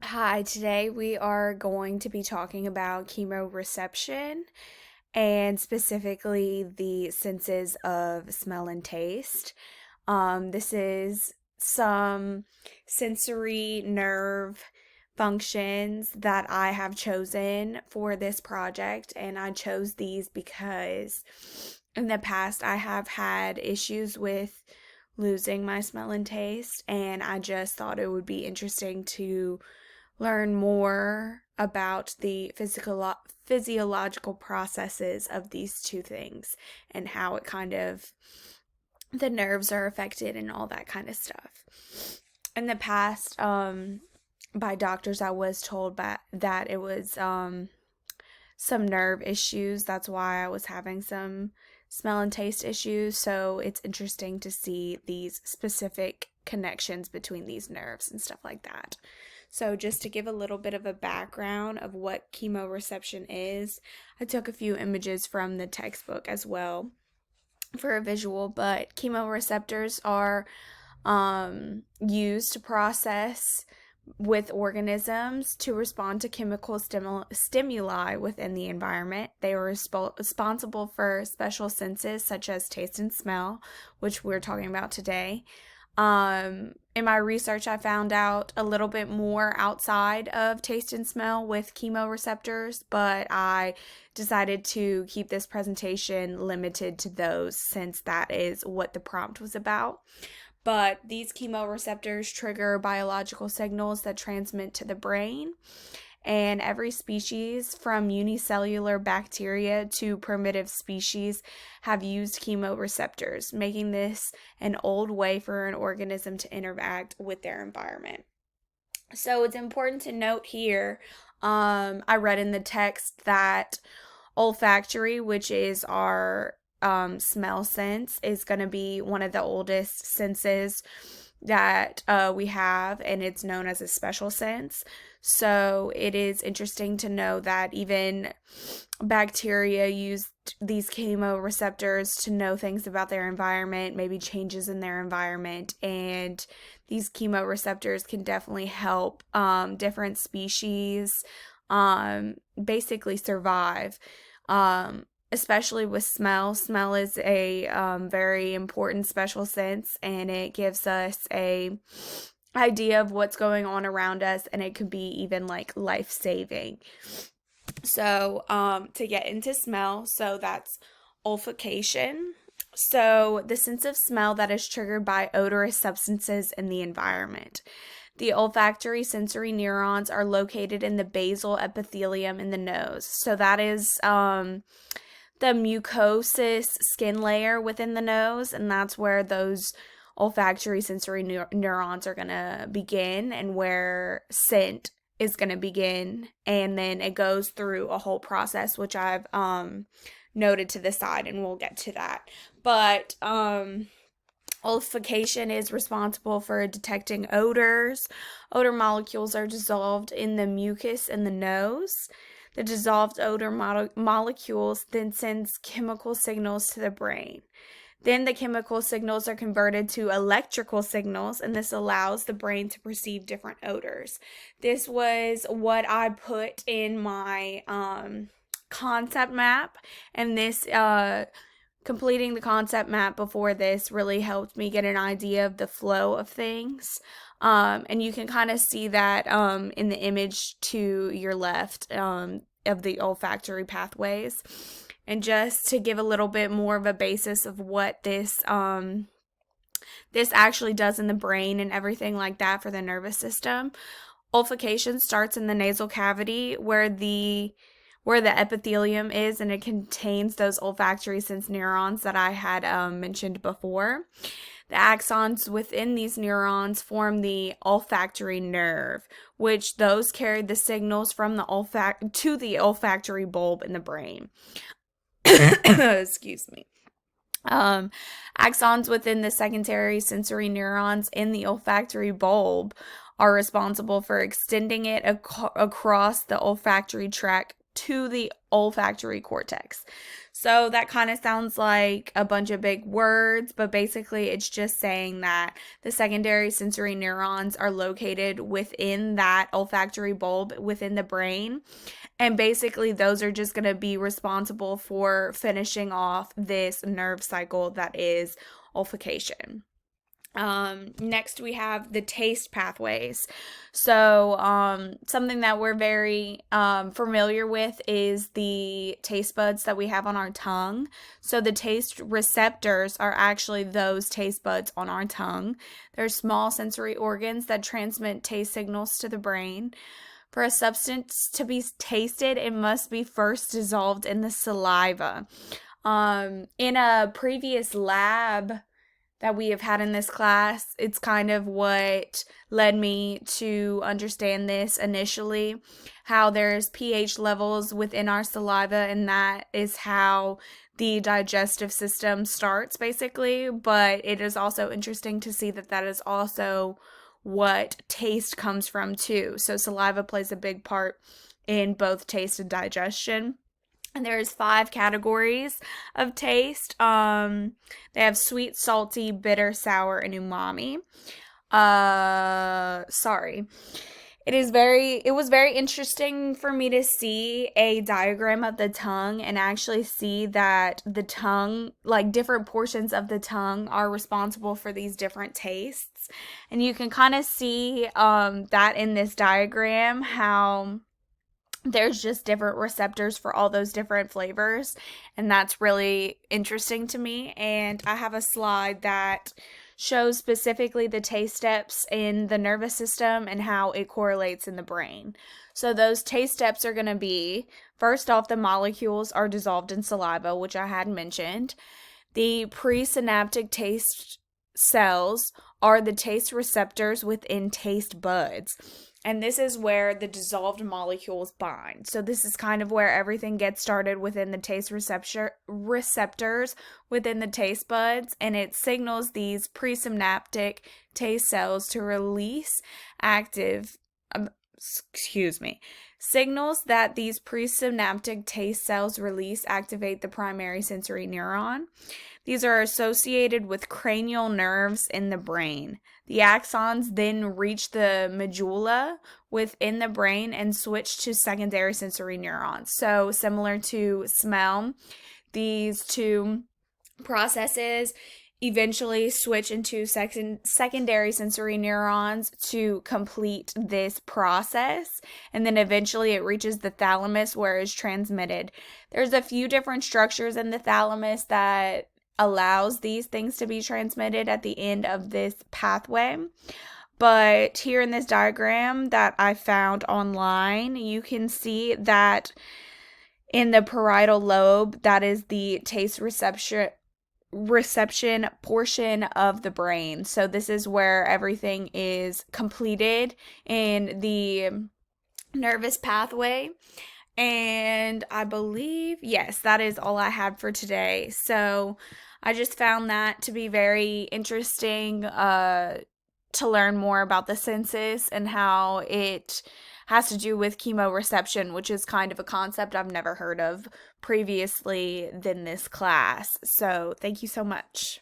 Hi, today we are going to be talking about chemoreception and specifically the senses of smell and taste. This is some sensory nerve functions that I have chosen for this project, and I chose these because in the past I have had issues with losing my smell and taste, and I just thought it would be interesting to learn more about the physiological processes of these two things and how it kind of the nerves are affected and all that kind of stuff. In the past, by doctors, I was told that it was some nerve issues. That's why I was having some smell and taste issues. So it's interesting to see these specific connections between these nerves and stuff like that. So, just to give a little bit of a background of what chemoreception is, I took a few images from the textbook as well for a visual, but chemoreceptors are used to process with organisms to respond to chemical stimuli within the environment. They are responsible for special senses such as taste and smell, which we're talking about today. In my research, I found out a little bit more outside of taste and smell with chemoreceptors, but I decided to keep this presentation limited to those since that is what the prompt was about. But these chemoreceptors trigger biological signals that transmit to the brain. And every species, from unicellular bacteria to primitive species, have used chemoreceptors, making this an old way for an organism to interact with their environment. So it's important to note here. I read in the text that olfactory, which is our smell sense, is going to be one of the oldest senses that we have, and it's known as a special sense. So it is interesting to know that even bacteria use these chemoreceptors to know things about their environment, maybe changes in their environment, and these chemoreceptors can definitely help different species basically survive. Especially with smell. Smell is a very important special sense, and it gives us a idea of what's going on around us, and it could be even like life saving. So, to get into smell, so that's olfaction. So, the sense of smell that is triggered by odorous substances in the environment. The olfactory sensory neurons are located in the basal epithelium in the nose. So, that is the mucosous skin layer within the nose, and that's where those olfactory sensory neurons are going to begin and where scent is going to begin, and then it goes through a whole process which I've noted to the side, and we'll get to that. But olfaction is responsible for detecting odors. Odor molecules are dissolved in the mucus in the nose. The dissolved odor molecules then sends chemical signals to the brain. Then the chemical signals are converted to electrical signals, and this allows the brain to perceive different odors. This was what I put in my concept map, and this completing the concept map before this really helped me get an idea of the flow of things. And you can kind of see that in the image to your left of the olfactory pathways. And just to give a little bit more of a basis of what this actually does in the brain and everything like that for the nervous system. Olfaction starts in the nasal cavity where the epithelium is, and it contains those olfactory sense neurons that I had mentioned before. The axons within these neurons form the olfactory nerve, which those carry the signals from the to the olfactory bulb in the brain. Excuse me. Axons within the secondary sensory neurons in the olfactory bulb are responsible for extending it across the olfactory tract to the olfactory cortex. So that kind of sounds like a bunch of big words, but basically it's just saying that the secondary sensory neurons are located within that olfactory bulb within the brain. And basically those are just going to be responsible for finishing off this nerve cycle that is olfaction. Next we have the taste pathways. So, something that we're very familiar with is the taste buds that we have on our tongue. So the taste receptors are actually those taste buds on our tongue. They're small sensory organs that transmit taste signals to the brain. For a substance to be tasted, it must be first dissolved in the saliva. In a previous lab that we have had in this class, it's kind of what led me to understand this initially, how there's pH levels within our saliva, and that is how the digestive system starts basically. But it is also interesting to see that that is also what taste comes from too. So saliva plays a big part in both taste and digestion. And there's 5 categories of taste. They have sweet, salty, bitter, sour, and umami. Sorry. It was very interesting for me to see a diagram of the tongue and actually see that the tongue, like different portions of the tongue, are responsible for these different tastes. And you can kind of see that in this diagram, how there's just different receptors for all those different flavors, and that's really interesting to me. And I have a slide that shows specifically the taste steps in the nervous system and how it correlates in the brain. So those taste steps are going to be, first off, the molecules are dissolved in saliva, which I had mentioned. The presynaptic taste cells are the taste receptors within taste buds. And this is where the dissolved molecules bind. So this is kind of where everything gets started within the taste receptors within the taste buds. And it signals these presynaptic taste cells to release signals that these presynaptic taste cells release activate the primary sensory neuron. These are associated with cranial nerves in the brain. The axons then reach the medulla within the brain and switch to secondary sensory neurons. So similar to smell, these two processes eventually switch into secondary sensory neurons to complete this process, and then eventually it reaches the thalamus where it's transmitted. There's a few different structures in the thalamus that allows these things to be transmitted at the end of this pathway. But here in this diagram that I found online, you can see that in the parietal lobe, that is the taste reception portion of the brain. So this is where everything is completed in the nervous pathway. And I believe, yes, that is all I had for today. So I just found that to be very interesting to learn more about the senses and how it has to do with chemoreception, which is kind of a concept I've never heard of previously than this class. So thank you so much.